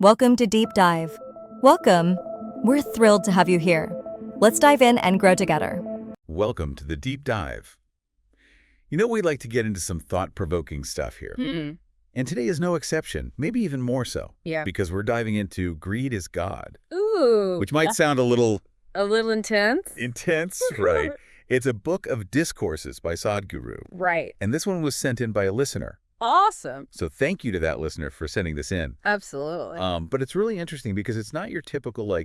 Welcome to Deep Dive. Welcome. We're thrilled to have you here. Let's dive in and grow together. Welcome to the Deep Dive. You know, we'd like to get into some thought-provoking stuff here. And today is no exception, maybe even more so. Yeah. Because we're diving into Greed Is God. Ooh. Which might sound a little intense. intense, right? It's a book of discourses by Sadhguru. Right. And this one was sent in by a listener. Awesome. So thank you to that listener for sending this in. Absolutely. But it's really interesting because it's not your typical,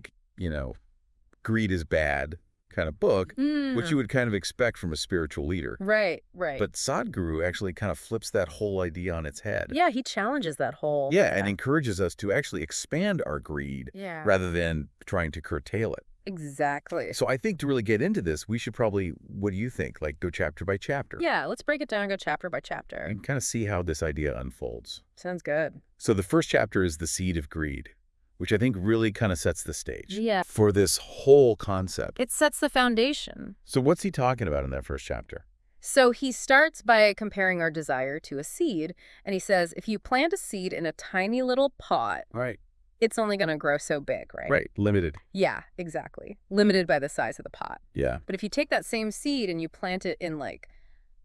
greed is bad kind of book, which you would kind of expect from a spiritual leader. Right. But Sadhguru actually kind of flips that whole idea on its head. Yeah, he challenges that whole... Yeah, and encourages us to actually expand our greed rather than trying to curtail it. Exactly. So I think to really get into this, we should probably, what do you think, go chapter by chapter? Yeah, let's break it down and go chapter by chapter. And kind of see how this idea unfolds. Sounds good. So the first chapter is The Seed of Greed, which I think really kind of sets the stage for this whole concept. It sets the foundation. So what's he talking about in that first chapter? So he starts by comparing our desire to a seed, and he says, if you plant a seed in a tiny little pot, Right. it's only going to grow so big, right? Right. Limited. Yeah, exactly. Limited by the size of the pot. Yeah. But if you take that same seed and you plant it in,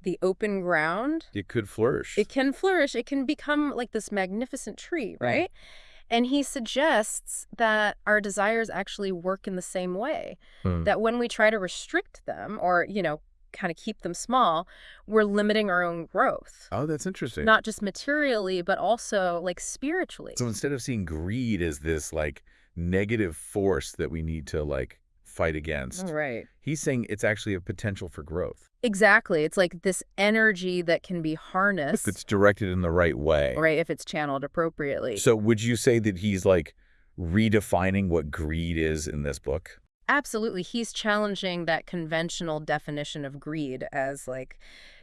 the open ground... It could flourish. It can flourish. It can become like this magnificent tree, right? And he suggests that our desires actually work in the same way. That when we try to restrict them or, kind of keep them small, we're limiting our own growth. Oh, that's interesting. Not just materially, but also spiritually. So instead of seeing greed as this negative force that we need to fight against, Right. he's saying it's actually a potential for growth. Exactly. It's like this energy that can be harnessed. If it's directed in the right way. Right, if it's channeled appropriately. So would you say that he's redefining what greed is in this book? Absolutely. He's challenging that conventional definition of greed as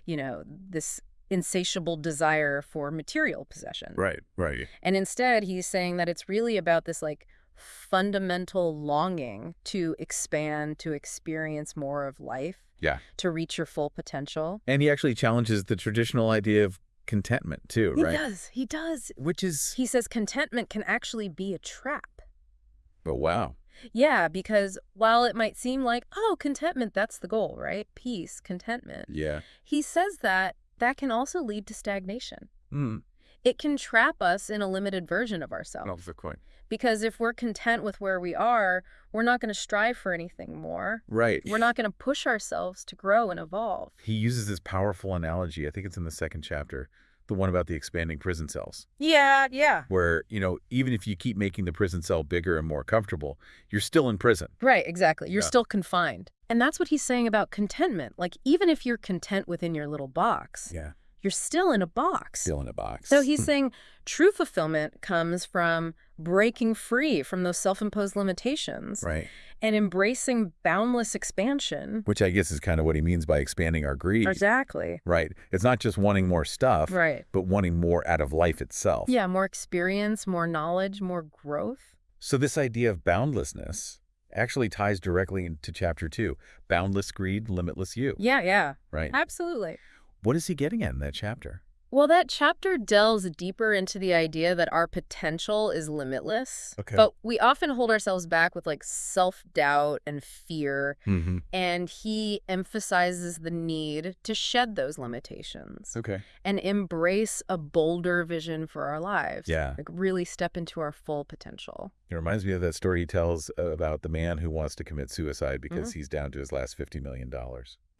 this insatiable desire for material possession. Right. And instead, he's saying that it's really about this fundamental longing to expand, to experience more of life, to reach your full potential. And he actually challenges the traditional idea of contentment too, right? He does. Which is... He says contentment can actually be a trap. Oh, wow. Yeah, because while it might seem like, contentment, that's the goal, right? Peace, contentment. Yeah. He says that can also lead to stagnation. It can trap us in a limited version of ourselves. That's the point. Because if we're content with where we are, we're not going to strive for anything more. Right. We're not going to push ourselves to grow and evolve. He uses this powerful analogy, I think it's in the second chapter, the one about the expanding prison cells. Yeah. Where, even if you keep making the prison cell bigger and more comfortable, you're still in prison. Right, exactly. You're still confined. And that's what he's saying about contentment. Even if you're content within your little box, you're still in a box. So he's saying true fulfillment comes from breaking free from those self-imposed limitations. Right. And embracing boundless expansion. Which I guess is kind of what he means by expanding our greed. Exactly. Right. It's not just wanting more stuff, but wanting more out of life itself. Yeah, more experience, more knowledge, more growth. So this idea of boundlessness actually ties directly into chapter 2, Boundless Greed, Limitless You. Yeah. Right. Absolutely. What is he getting at in that chapter? Well, that chapter delves deeper into the idea that our potential is limitless. Okay. But we often hold ourselves back with self-doubt and fear. And he emphasizes the need to shed those limitations. Okay. And embrace a bolder vision for our lives. Yeah. Really step into our full potential. It reminds me of that story he tells about the man who wants to commit suicide because he's down to his last $50 million.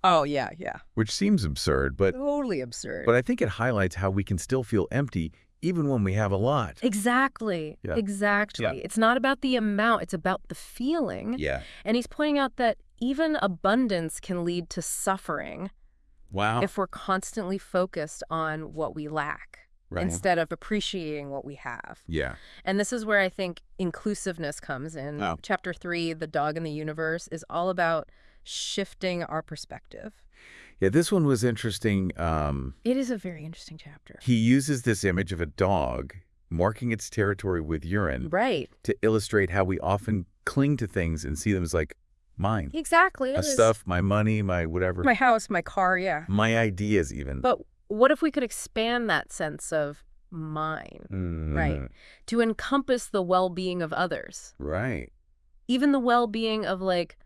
Oh, yeah. Which seems absurd, but... Totally absurd. But I think it highlights how we can still feel empty even when we have a lot. Exactly. Yeah. Exactly. Yeah. It's not about the amount, it's about the feeling. Yeah. And he's pointing out that even abundance can lead to suffering. Wow. If we're constantly focused on what we lack. Right. Instead of appreciating what we have. Yeah. And this is where I think inclusiveness comes in. Oh. Chapter 3, The Dog in the Universe, is all about shifting our perspective. Yeah, this one was interesting. It is a very interesting chapter. He uses this image of a dog marking its territory with urine. Right. To illustrate how we often cling to things and see them as mine. Exactly. My stuff, my money, my whatever. My house, my car, yeah. My ideas even. But what if we could expand that sense of mine, right? To encompass the well-being of others. Right. Even the well-being of, like,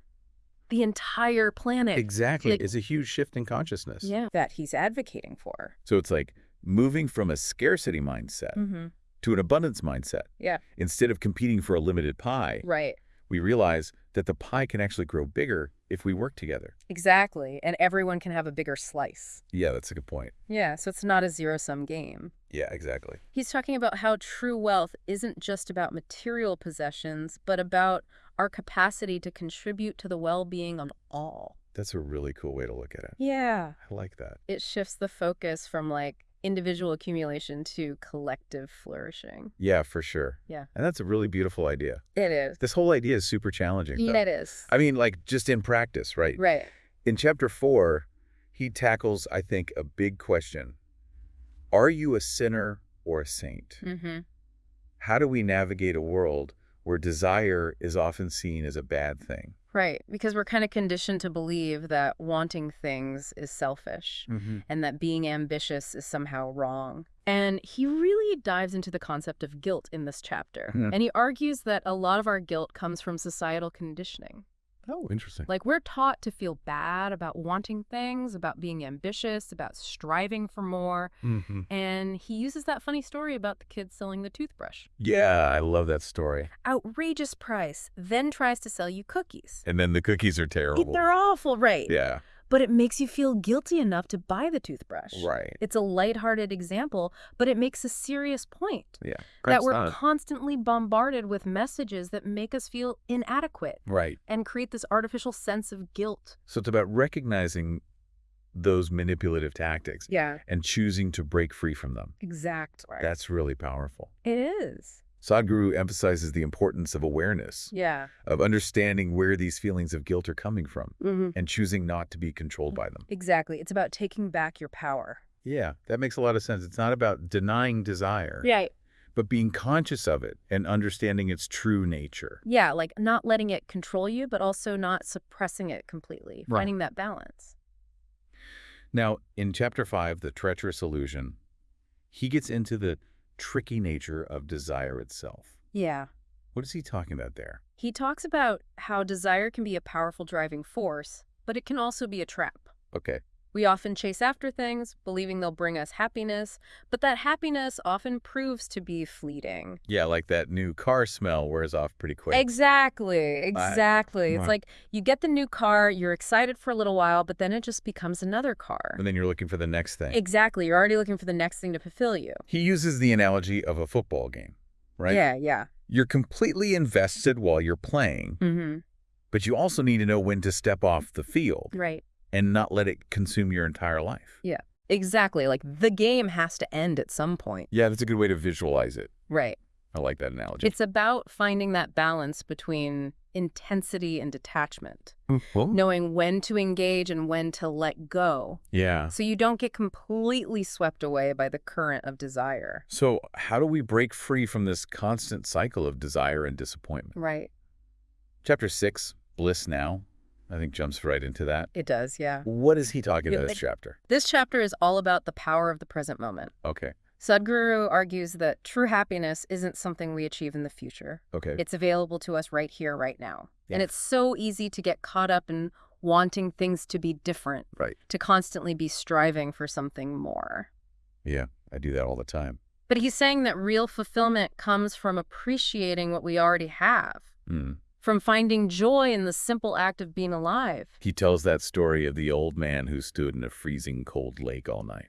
the entire planet. Exactly. Like, it's a huge shift in consciousness. yeah, that he's advocating for. So it's like moving from a scarcity mindset to an abundance mindset. Yeah. Instead of competing for a limited pie, Right. we realize that the pie can actually grow bigger if we work together. Exactly. And everyone can have a bigger slice. Yeah, that's a good point. Yeah, so it's not a zero-sum game. Yeah, exactly. He's talking about how true wealth isn't just about material possessions, but about our capacity to contribute to the well-being of all. That's a really cool way to look at it. Yeah. I like that. It shifts the focus from, like, individual accumulation to collective flourishing. Yeah, for sure. Yeah. And that's a really beautiful idea. It is. This whole idea is super challenging, though. Yeah, it is. I mean, like, just in practice, right? Right. In Chapter 4, he tackles, I think, a big question. Are you a sinner or a saint? How do we navigate a world where desire is often seen as a bad thing? Right, because we're kind of conditioned to believe that wanting things is selfish and that being ambitious is somehow wrong. And he really dives into the concept of guilt in this chapter. And he argues that a lot of our guilt comes from societal conditioning. Oh, interesting. Like, we're taught to feel bad about wanting things, about being ambitious, about striving for more. And he uses that funny story about the kid selling the toothbrush. Yeah, I love that story. Outrageous price, then tries to sell you cookies. And then the cookies are terrible. They're awful, right? Yeah. But it makes you feel guilty enough to buy the toothbrush. Right. It's a lighthearted example, but it makes a serious point. Yeah. That we're constantly bombarded with messages that make us feel inadequate. Right. And create this artificial sense of guilt. So it's about recognizing those manipulative tactics. Yeah. And choosing to break free from them. Exactly. That's really powerful. It is. Sadhguru emphasizes the importance of awareness. Yeah. Of understanding where these feelings of guilt are coming from and choosing not to be controlled by them. Exactly. It's about taking back your power. Yeah, that makes a lot of sense. It's not about denying desire, but being conscious of it and understanding its true nature. Yeah, like not letting it control you, but also not suppressing it completely. Right. Finding that balance. Now, in Chapter 5, The Treacherous Illusion, he gets into the tricky nature of desire itself. Yeah. What is he talking about there? He talks about how desire can be a powerful driving force, but it can also be a trap. Okay. We often chase after things, believing they'll bring us happiness, but that happiness often proves to be fleeting. Yeah, like that new car smell wears off pretty quick. Exactly. It's like you get the new car, you're excited for a little while, but then it just becomes another car. And then you're looking for the next thing. Exactly. You're already looking for the next thing to fulfill you. He uses the analogy of a football game, right? Yeah. You're completely invested while you're playing, but you also need to know when to step off the field. Right. And not let it consume your entire life. Yeah, exactly. Like the game has to end at some point. Yeah, that's a good way to visualize it. Right. I like that analogy. It's about finding that balance between intensity and detachment. Knowing when to engage and when to let go. Yeah. So you don't get completely swept away by the current of desire. So how do we break free from this constant cycle of desire and disappointment? Right. Chapter 6, Bliss Now, I think jumps right into that. It does, yeah. What is he talking about this chapter? This chapter is all about the power of the present moment. Okay. Sadhguru argues that true happiness isn't something we achieve in the future. Okay. It's available to us right here, right now. Yeah. And it's so easy to get caught up in wanting things to be different. Right. To constantly be striving for something more. Yeah, I do that all the time. But he's saying that real fulfillment comes from appreciating what we already have. From finding joy in the simple act of being alive. He tells that story of the old man who stood in a freezing cold lake all night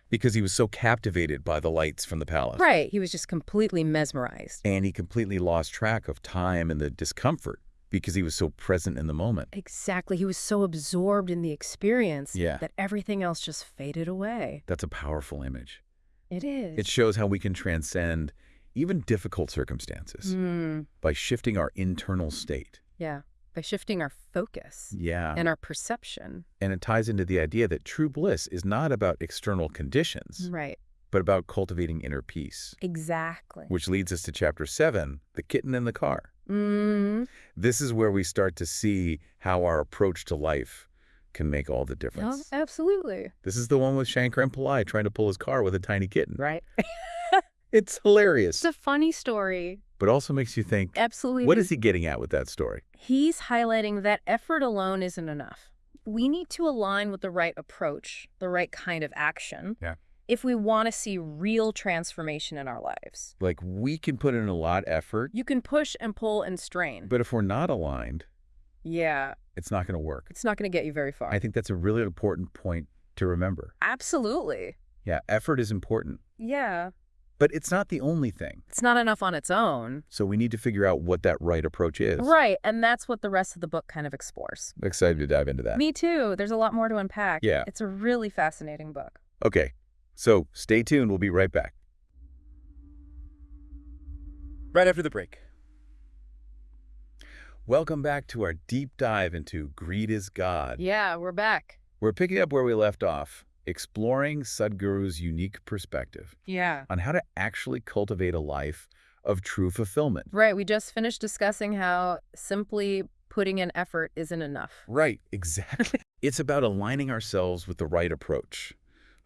because he was so captivated by the lights from the palace. Right. He was just completely mesmerized. And he completely lost track of time and the discomfort because he was so present in the moment. Exactly. He was so absorbed in the experience that everything else just faded away. That's a powerful image. It is. It shows how we can transcend even difficult circumstances by shifting our internal state. Yeah, by shifting our focus. Yeah. And our perception. And it ties into the idea that true bliss is not about external conditions. Right. But about cultivating inner peace. Exactly. Which leads us to Chapter 7, The Kitten in the Car. This is where we start to see how our approach to life can make all the difference. Oh, absolutely. This is the one with Shankar and Pillai trying to pull his car with a tiny kitten. Right. It's hilarious. It's a funny story. But also makes you think, Absolutely. what is he getting at with that story? He's highlighting that effort alone isn't enough. We need to align with the right approach, the right kind of action, if we want to see real transformation in our lives. Like, we can put in a lot of effort. You can push and pull and strain. But if we're not aligned, yeah, it's not going to work. It's not going to get you very far. I think that's a really important point to remember. Absolutely. Yeah, effort is important. Yeah. But it's not the only thing. It's not enough on its own. So we need to figure out what that right approach is. Right, and that's what the rest of the book kind of explores. Excited to dive into that. Me too. There's a lot more to unpack. Yeah. It's a really fascinating book. Okay, so stay tuned. We'll be right back. Right after the break. Welcome back to our deep dive into Greed is God. Yeah, we're back. We're picking up where we left off, exploring Sadhguru's unique perspective on how to actually cultivate a life of true fulfillment. Right, we just finished discussing how simply putting in effort isn't enough. Right, exactly. It's about aligning ourselves with the right approach,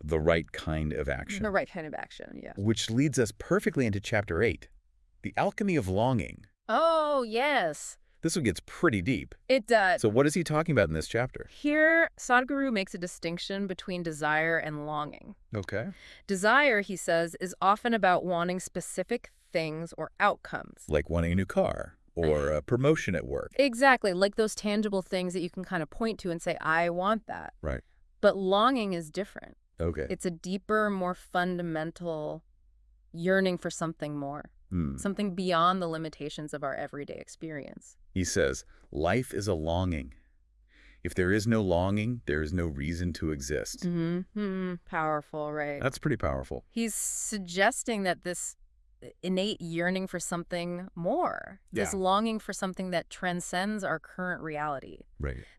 the right kind of action. The right kind of action, yeah. Which leads us perfectly into Chapter 8, The Alchemy of Longing. Oh, yes. This one gets pretty deep. It does. So what is he talking about in this chapter? Here, Sadhguru makes a distinction between desire and longing. Okay. Desire, he says, is often about wanting specific things or outcomes. Like wanting a new car or a promotion at work. Exactly, like those tangible things that you can kind of point to and say, I want that. Right. But longing is different. Okay. It's a deeper, more fundamental yearning for something more. Something beyond the limitations of our everyday experience. He says, life is a longing. If there is no longing, there is no reason to exist. Powerful, right? That's pretty powerful. He's suggesting that this innate yearning for something more, this longing for something that transcends our current reality,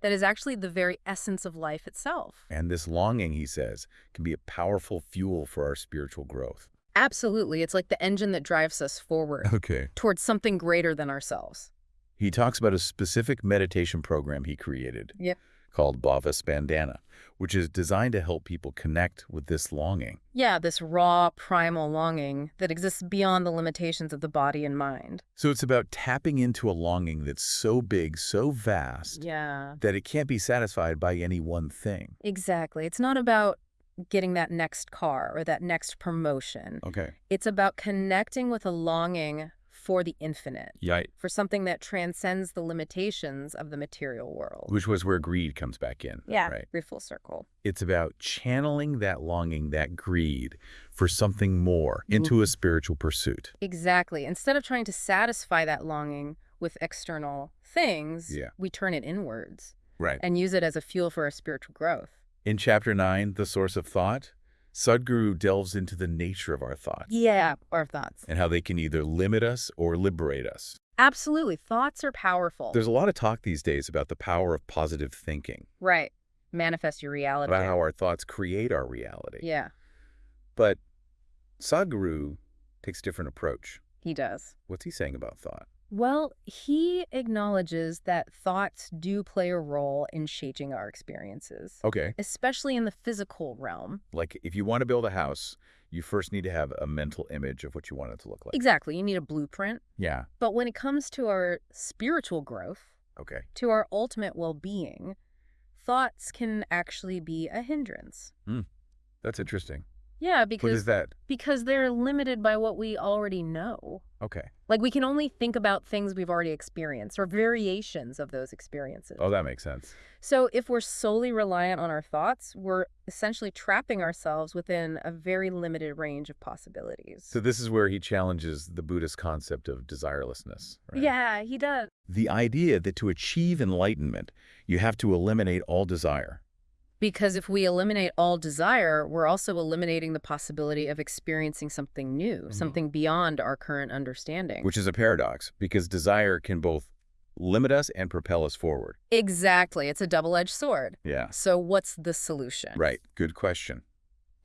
that is actually the very essence of life itself. And this longing, he says, can be a powerful fuel for our spiritual growth. Absolutely. It's like the engine that drives us forward towards something greater than ourselves. He talks about a specific meditation program he created called Bhava Spandana, which is designed to help people connect with this longing. Yeah, this raw, primal longing that exists beyond the limitations of the body and mind. So it's about tapping into a longing that's so big, so vast, that it can't be satisfied by any one thing. Exactly. It's not about getting that next car or that next promotion. It's about connecting with a longing for the infinite, for something that transcends the limitations of the material world. Which was where greed comes back in. Right? Full circle. It's about channeling that longing, that greed, for something more into a spiritual pursuit. Exactly. Instead of trying to satisfy that longing with external things, we turn it inwards and use it as a fuel for our spiritual growth. In Chapter 9, The Source of Thought, Sadhguru delves into the nature of our thoughts. Our thoughts. And how they can either limit us or liberate us. Absolutely. Thoughts are powerful. There's a lot of talk these days about the power of positive thinking. Right. Manifest your reality. About how our thoughts create our reality. But Sadhguru takes a different approach. He does. What's he saying about thought? Well, he acknowledges that thoughts do play a role in shaping our experiences. Especially in the physical realm. Like, if you want to build a house, you first need to have a mental image of what you want it to look like. Exactly. You need a blueprint. But when it comes to our spiritual growth, to our ultimate well-being, thoughts can actually be a hindrance. That's interesting. Yeah, because... What is that? Because they're limited by what we already know. Like, we can only think about things we've already experienced or variations of those experiences. Oh, that makes sense. So if we're solely reliant on our thoughts, we're essentially trapping ourselves within a very limited range of possibilities. So this is where he challenges the Buddhist concept of desirelessness, right? Yeah, he does. The idea that to achieve enlightenment, you have to eliminate all desire. Because if we eliminate all desire, we're also eliminating the possibility of experiencing something new, something beyond our current understanding. Which is a paradox, because desire can both limit us and propel us forward. Exactly. It's a double-edged sword. Yeah. So what's the solution? Right. Good question.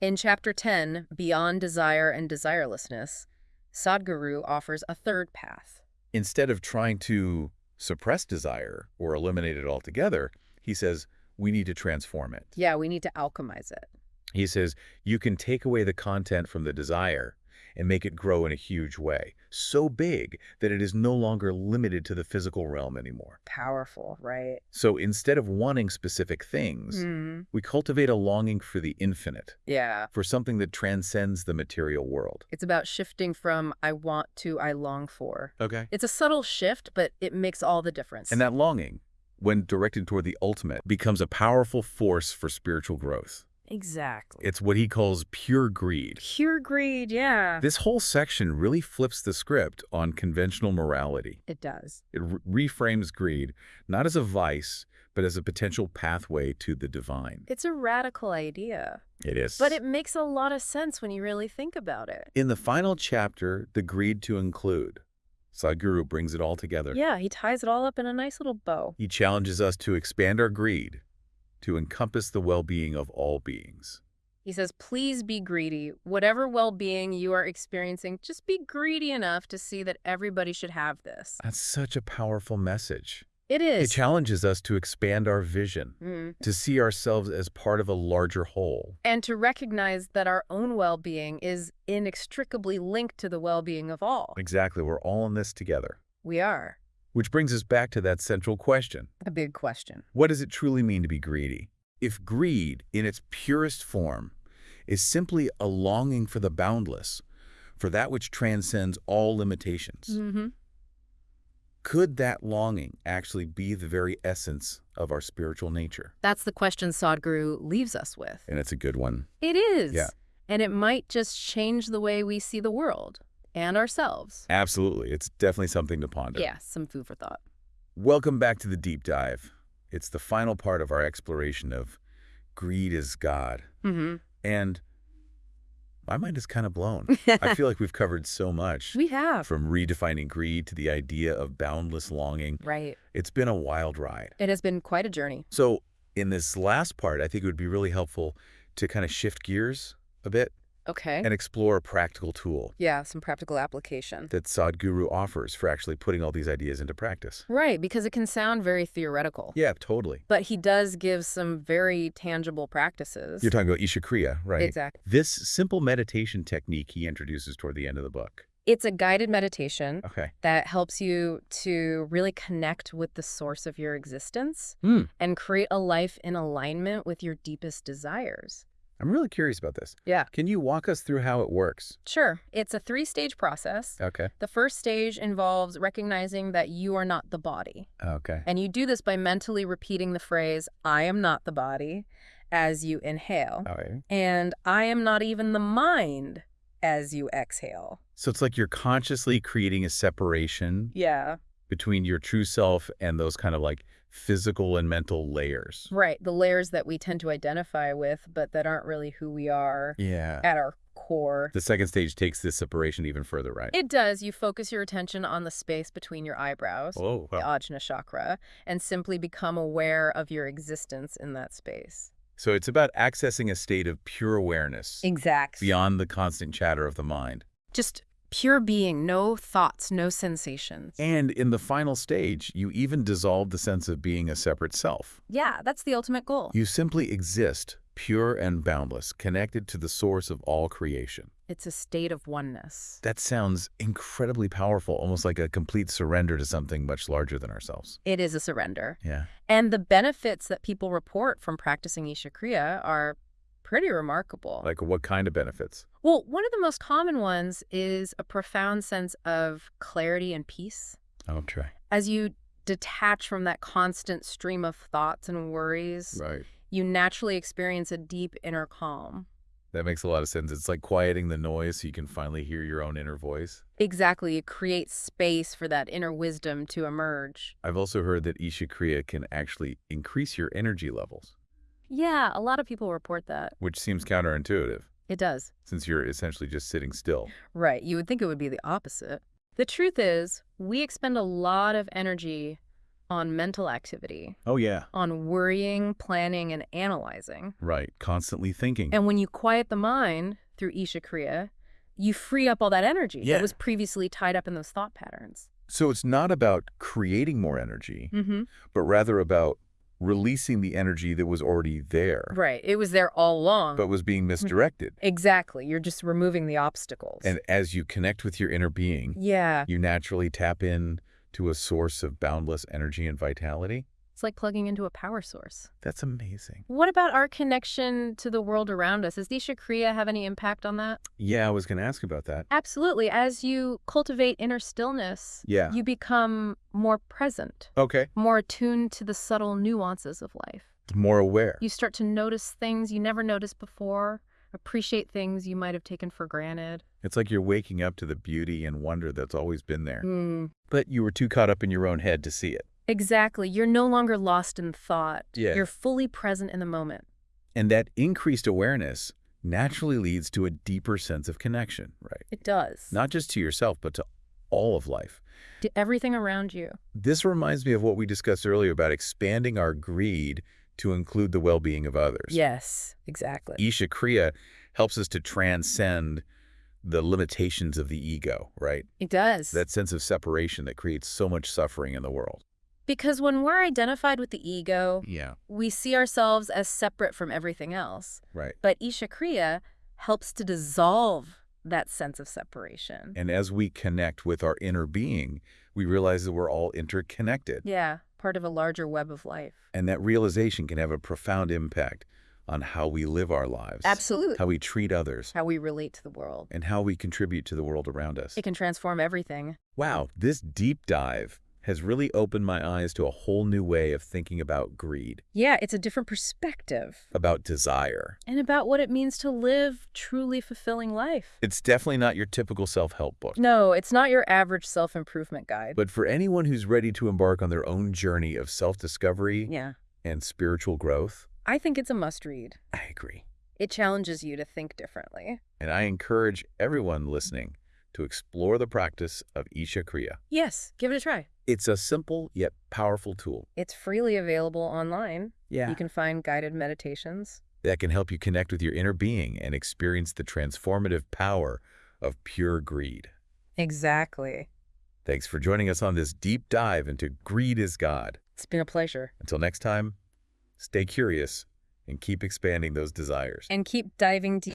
In Chapter 10, Beyond Desire and Desirelessness, Sadhguru offers a third path. Instead of trying to suppress desire or eliminate it altogether, he says, we need to transform it. Yeah, we need to alchemize it. He says, you can take away the content from the desire and make it grow in a huge way. So big that it is no longer limited to the physical realm anymore. Powerful, right? So instead of wanting specific things, we cultivate a longing for the infinite. Yeah. For something that transcends the material world. It's about shifting from I want to I long for. Okay. It's a subtle shift, but it makes all the difference. And that longing, when directed toward the ultimate, becomes a powerful force for spiritual growth. Exactly. It's what he calls pure greed. Pure greed, yeah. This whole section really flips the script on conventional morality. It does. It reframes greed not as a vice, but as a potential pathway to the divine. It's a radical idea. It is. But it makes a lot of sense when you really think about it. In the final chapter, The Greed to Include, Sadhguru brings it all together. Yeah, he ties it all up in a nice little bow. He challenges us to expand our greed to encompass the well-being of all beings. He says, please be greedy. Whatever well-being you are experiencing, just be greedy enough to see that everybody should have this. That's such a powerful message. It is. It challenges us to expand our vision, to see ourselves as part of a larger whole. And to recognize that our own well-being is inextricably linked to the well-being of all. Exactly. We're all in this together. We are. Which brings us back to that central question. A big question. What does it truly mean to be greedy? If greed, in its purest form, is simply a longing for the boundless, for that which transcends all limitations, could that longing actually be the very essence of our spiritual nature? That's the question Sadhguru leaves us with. And it's a good one. It is. Yeah. And it might just change the way we see the world and ourselves. Absolutely. It's definitely something to ponder. Yeah, some food for thought. Welcome back to the deep dive. It's the final part of our exploration of Greed is God. And my mind is kind of blown. I feel like we've covered so much. We have. From redefining greed to the idea of boundless longing. Right. It's been a wild ride. It has been quite a journey. So in this last part, I think it would be really helpful to kind of shift gears a bit. Okay. And explore a practical tool. Yeah, some practical application. That Sadhguru offers for actually putting all these ideas into practice. Right, because it can sound very theoretical. Yeah, totally. But he does give some very tangible practices. You're talking about Isha Kriya, right? Exactly. This simple meditation technique he introduces toward the end of the book. It's a guided meditation Okay. that helps you to really connect with the source of your existence and create a life in alignment with your deepest desires. I'm really curious about this. Yeah. Can you walk us through how it works? Sure. It's a 3-stage process. Okay. The first stage involves recognizing that you are not the body. Okay. And you do this by mentally repeating the phrase, I am not the body, as you inhale. Okay. And I am not even the mind, as you exhale. So it's like you're consciously creating a separation between your true self and those kind of like physical and mental layers. Right. The layers that we tend to identify with, but that aren't really who we are at our core. The second stage takes this separation even further, right? It does. You focus your attention on the space between your eyebrows, Oh, wow. the Ajna chakra, and simply become aware of your existence in that space. So it's about accessing a state of pure awareness. Exactly. Beyond the constant chatter of the mind. Just pure being, no thoughts, no sensations. And in the final stage, you even dissolve the sense of being a separate self. Yeah, that's the ultimate goal. You simply exist, pure and boundless, connected to the source of all creation. It's a state of oneness. That sounds incredibly powerful, almost like a complete surrender to something much larger than ourselves. It is a surrender. Yeah. And the benefits that people report from practicing Isha Kriya are pretty remarkable. Like what kind of benefits? Well, one of the most common ones is a profound sense of clarity and peace. I'll try. As you detach from that constant stream of thoughts and worries, Right. you naturally experience a deep inner calm. That makes a lot of sense. It's like quieting the noise so you can finally hear your own inner voice. Exactly. It creates space for that inner wisdom to emerge. I've also heard that Isha Kriya can actually increase your energy levels. Yeah, a lot of people report that. Which seems counterintuitive, It does. since you're essentially just sitting still. Right. You would think it would be the opposite. The truth is, we expend a lot of energy on mental activity, Oh, yeah. on worrying, planning, and analyzing. Right. Constantly thinking. And when you quiet the mind through Isha Kriya, you free up all that energy Yeah. that was previously tied up in those thought patterns. So it's not about creating more energy, but rather about releasing the energy that was already there. Right. It was there all along. But was being misdirected. Exactly. You're just removing the obstacles. And as you connect with your inner being, you naturally tap in to a source of boundless energy and vitality. It's like plugging into a power source. That's amazing. What about our connection to the world around us? Does Isha Kriya have any impact on that? Yeah, I was going to ask about that. Absolutely. As you cultivate inner stillness, you become more present. Okay. More attuned to the subtle nuances of life. More aware. You start to notice things you never noticed before, appreciate things you might have taken for granted. It's like you're waking up to the beauty and wonder that's always been there. But you were too caught up in your own head to see it. Exactly. You're no longer lost in thought. Yeah. You're fully present in the moment. And that increased awareness naturally leads to a deeper sense of connection, right? It does. Not just to yourself, but to all of life. To everything around you. This reminds me of what we discussed earlier about expanding our greed to include the well-being of others. Yes, exactly. Isha Kriya helps us to transcend the limitations of the ego, right? It does. That sense of separation that creates so much suffering in the world. Because when we're identified with the ego, we see ourselves as separate from everything else. Right. But Isha Kriya helps to dissolve that sense of separation. And as we connect with our inner being, we realize that we're all interconnected. Yeah, part of a larger web of life. And that realization can have a profound impact on how we live our lives. Absolutely. How we treat others. How we relate to the world. And how we contribute to the world around us. It can transform everything. Wow, this deep dive has really opened my eyes to a whole new way of thinking about greed. Yeah, it's a different perspective. About desire. And about what it means to live truly fulfilling life. It's definitely not your typical self-help book. No, it's not your average self-improvement guide. But for anyone who's ready to embark on their own journey of self-discovery and spiritual growth, I think it's a must-read. I agree. It challenges you to think differently. And I encourage everyone listening to explore the practice of Isha Kriya. Yes, give it a try. It's a simple yet powerful tool. It's freely available online. Yeah. You can find guided meditations that can help you connect with your inner being and experience the transformative power of pure greed. Exactly. Thanks for joining us on this deep dive into Greed is God. It's been a pleasure. Until next time, stay curious and keep expanding those desires. And keep diving deep.